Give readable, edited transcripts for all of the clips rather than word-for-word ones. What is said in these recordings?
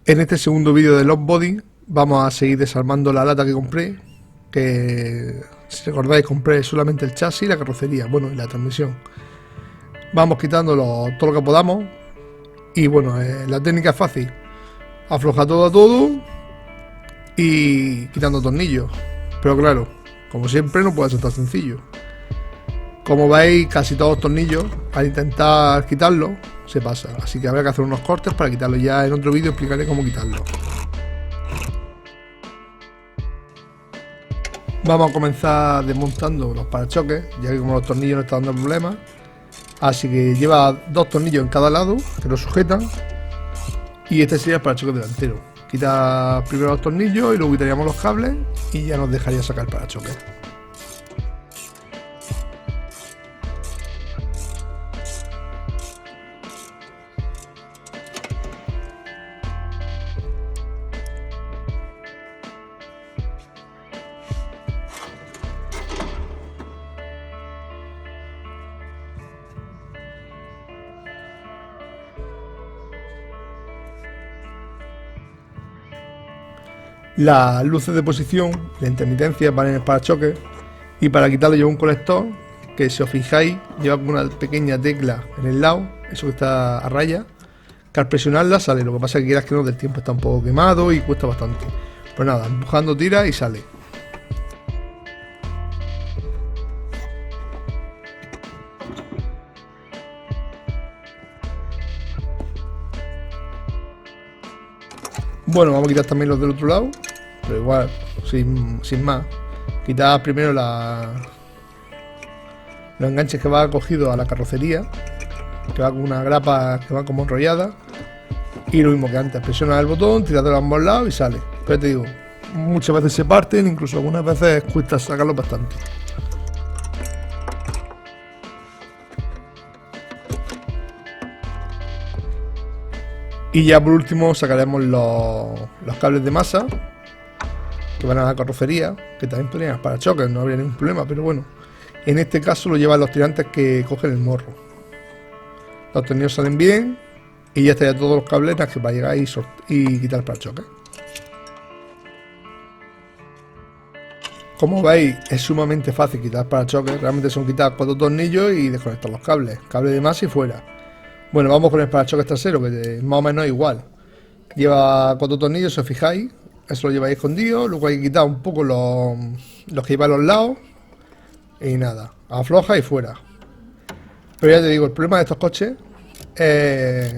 En este segundo vídeo de Lock Body vamos a seguir desarmando la lata que compré, que si recordáis compré solamente el chasis, la carrocería, bueno, y la transmisión. Vamos quitando todo lo que podamos y bueno, la técnica es fácil, afloja todo a todo y quitando tornillos, pero claro, como siempre no puede ser tan sencillo. Como veis, casi todos los tornillos, al intentar quitarlos, se pasa. Así que habrá que hacer unos cortes para quitarlo. Ya en otro vídeo explicaré cómo quitarlo. Vamos a comenzar desmontando los parachoques, ya que como los tornillos no están dando problemas. Así que lleva dos tornillos en cada lado que lo sujetan. Y este sería el parachoque delantero. Quita primero los tornillos y luego quitaríamos los cables y ya nos dejaría sacar el parachoque. Las luces de posición, la intermitencia van en el parachoques y para quitarlo lleva un conector que, si os fijáis, lleva una pequeña tecla en el lado, eso que está a raya, que al presionarla sale. Lo que pasa es que quieras que no, del tiempo está un poco quemado y cuesta bastante. Pues nada, empujando tira y sale. Bueno, vamos a quitar también los del otro lado, pero igual, sin más. Quitar primero los enganches que va cogido a la carrocería, que va con una grapa que va como enrollada. Y lo mismo que antes, presiona el botón, tira de ambos lados y sale. Pero te digo, muchas veces se parten, incluso algunas veces cuesta sacarlo bastante. Y ya por último sacaremos los cables de masa que van a la carrocería, que también podrían para choques, no habría ningún problema, pero bueno, en este caso lo llevan los tirantes que cogen el morro. Los tornillos salen bien y ya estaría todos los cabletas que va a llegar y quitar el parachoques. Como veis, es sumamente fácil quitar parachoques, realmente son quitar 4 tornillos y desconectar los cables, cable de masa y fuera. Bueno, vamos con el parachoques trasero, que más o menos es igual. Lleva 4 tornillos, si os fijáis, eso lo lleváis escondido. Luego hay que quitar un poco los que llevan a los lados. Y nada, afloja y fuera. Pero ya te digo, el problema de estos coches es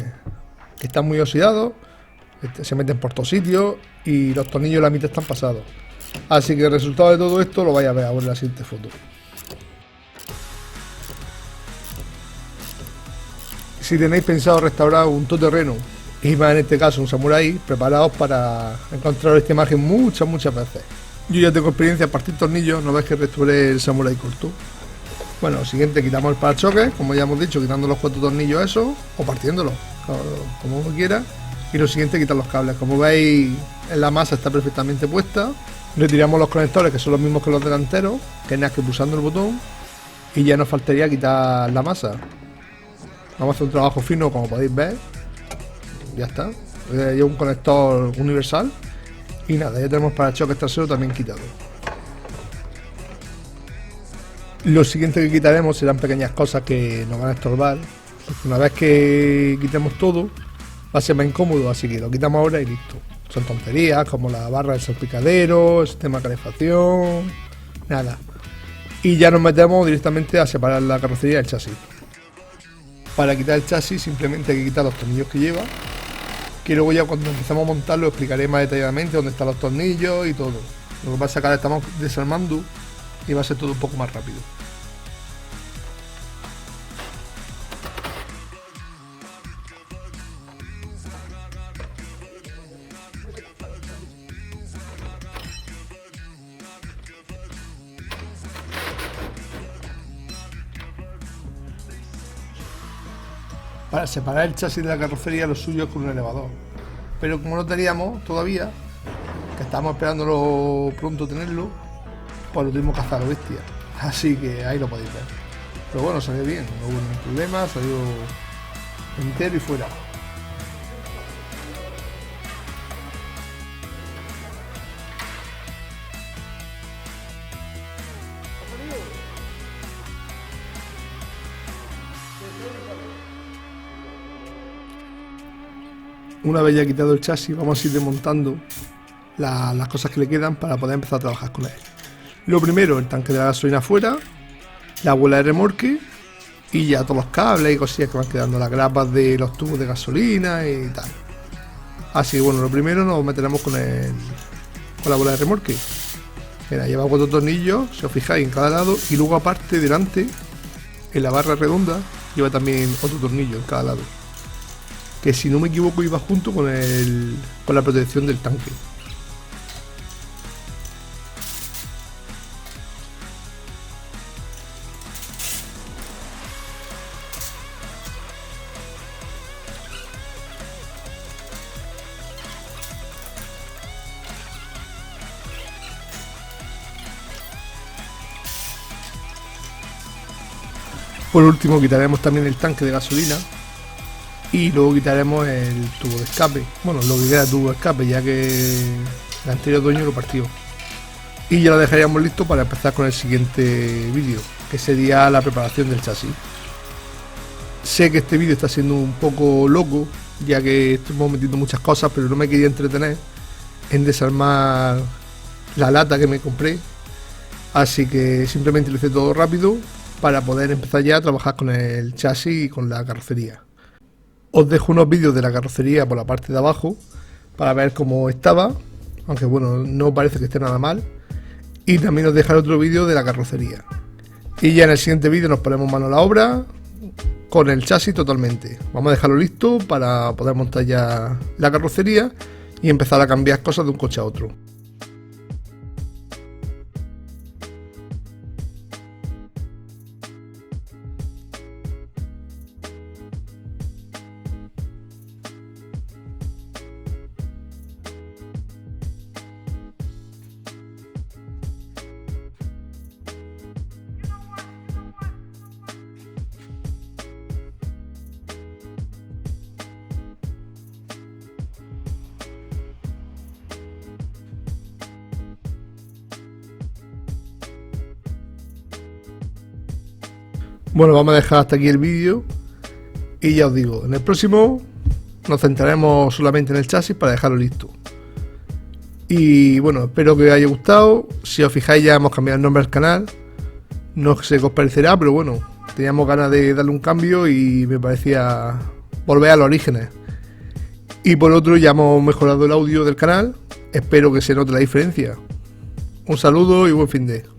que están muy oxidados, se meten por todos sitios y los tornillos de la mitad están pasados. Así que el resultado de todo esto lo vais a ver ahora en la siguiente foto. Si tenéis pensado restaurar un todoterreno, y más en este caso un Samurai, preparaos para encontrar esta imagen muchas veces. Yo ya tengo experiencia en partir tornillos, no ves que restauré el Samurai corto. Bueno, lo siguiente, quitamos el parachoques, como ya hemos dicho, quitando los 4 tornillos esos, o partiéndolos, como uno quiera. Y lo siguiente, quitar los cables. Como veis, en la masa está perfectamente puesta. Retiramos los conectores, que son los mismos que los delanteros, que nada, que pulsando el botón, y ya nos faltaría quitar la masa. Vamos a hacer un trabajo fino, como podéis ver. Ya está. Lleva un conector universal. Y nada, ya tenemos parachoques traseros también quitado. Lo siguiente que quitaremos serán pequeñas cosas que nos van a estorbar. Una vez que quitemos todo, va a ser más incómodo, así que lo quitamos ahora y listo. Son tonterías como la barra del salpicadero, el sistema de calefacción, nada. Y ya nos metemos directamente a separar la carrocería del chasis. Para quitar el chasis simplemente hay que quitar los tornillos que lleva, que luego ya cuando empezamos a montarlo explicaré más detalladamente dónde están los tornillos y todo. Lo que pasa es que ahora estamos desarmando y va a ser todo un poco más rápido. Para separar el chasis de la carrocería, lo suyo es con un elevador. Pero como no teníamos todavía, que estábamos esperándolo pronto tenerlo, pues lo tuvimos que hacer a lo bestia. Así que ahí lo podéis ver. Pero bueno, salió bien, no hubo ningún problema, salió entero y fuera. Una vez ya quitado el chasis, vamos a ir desmontando las cosas que le quedan para poder empezar a trabajar con él. Lo primero, el tanque de la gasolina afuera, la bola de remolque y ya todos los cables y cosillas que van quedando, las grapas de los tubos de gasolina y tal. Así que bueno, lo primero nos meteremos con la bola de remolque. Mira, lleva 4 tornillos, si os fijáis, en cada lado, y luego aparte, delante, en la barra redonda, lleva también otro tornillo en cada lado, que si no me equivoco iba junto con la protección del tanque. Por último quitaremos también el tanque de gasolina y luego quitaremos el tubo de escape, bueno, lo que queda de tubo de escape, ya que el anterior dueño lo partió. Y ya lo dejaríamos listo para empezar con el siguiente vídeo, que sería la preparación del chasis. Sé que este vídeo está siendo un poco loco, ya que estamos metiendo muchas cosas, pero no me quería entretener en desarmar la lata que me compré, así que simplemente lo hice todo rápido para poder empezar ya a trabajar con el chasis y con la carrocería. Os dejo unos vídeos de la carrocería por la parte de abajo para ver cómo estaba, aunque bueno, no parece que esté nada mal, y también os dejaré otro vídeo de la carrocería. Y ya en el siguiente vídeo nos ponemos mano a la obra con el chasis totalmente. Vamos a dejarlo listo para poder montar ya la carrocería y empezar a cambiar cosas de un coche a otro. Bueno, vamos a dejar hasta aquí el vídeo y ya os digo, en el próximo nos centraremos solamente en el chasis para dejarlo listo. Y bueno, espero que os haya gustado. Si os fijáis, ya hemos cambiado el nombre al canal. No sé qué os parecerá, pero bueno, teníamos ganas de darle un cambio y me parecía volver a los orígenes. Y por otro, ya hemos mejorado el audio del canal. Espero que se note la diferencia. Un saludo y buen fin de.